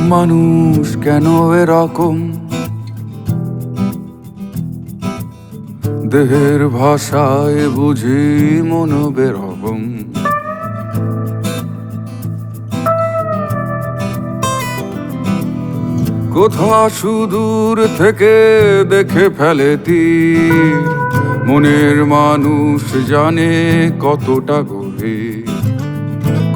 মানুষ কেন এরকম, দেহের ভাষায় বুঝি মন বেরকম। কোথা সুদূর থেকে দেখে ফেলে তীর, মনের মানুষ জানে কতটা গভীর।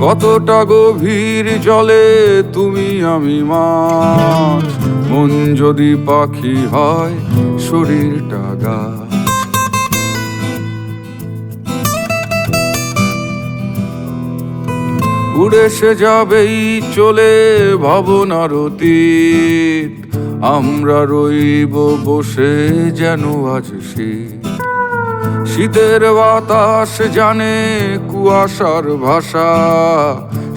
কতটা গভীর জলে তুমি আমি মাছ, মন যদি পাখি হয় শরীরটা গাছ। উড়ে সে যাবেই চলে ভাবনার অতীত, আমরা রইব বসে যেন আজ শীত। শীতের বাতাস জানে কুয়াশার ভাষা,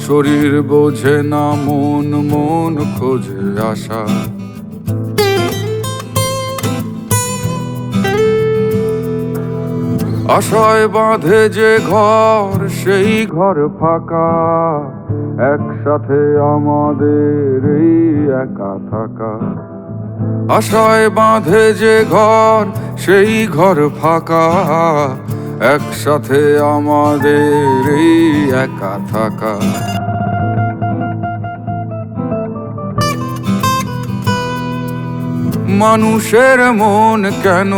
শরীর বোঝে না মন, মন খোঁজে আশা। আশায় বাঁধে যে ঘর, সেই ঘর ফাঁকা, একসাথে আমাদের এই একা থাকা। আশায় বাঁধে যে ঘর, সেই ঘর ফাঁকা, একসাথে আমাদের এই একা থাকা। মানুষের মন কেন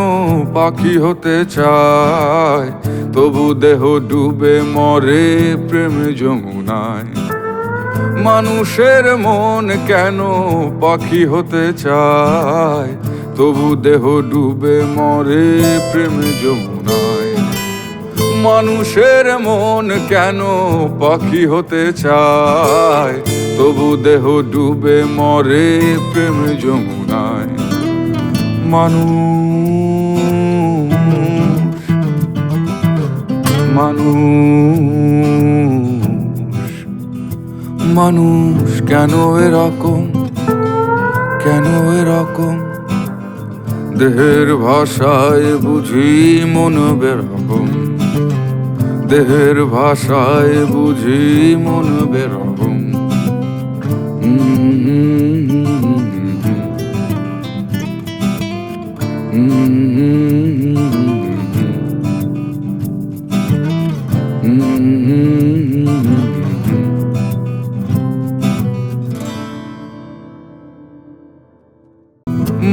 পাখি হতে চায়, তবু দেহ ডুবে মরে প্রেম যমুনায়। মানুষের মন কেন পাখি হতে চায়, তবু দেহ ডুবে মরে প্রেম যমুনায়। মানুষের মন কেন পাখি হতে চায়, তবু দেহ ডুবে মরে প্রেম যমুনায়। মানুষ মানুষ মানুষ কেন এরকম, কেন এরকম, দেহের ভাষায় বুঝি মন বেরকম। দেহের ভাষায় বুঝি মন বেরকম।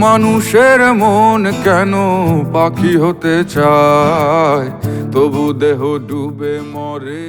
মানুষের মন কেন পাখি হতে চায়, তবু দেহ ডুবে মরে।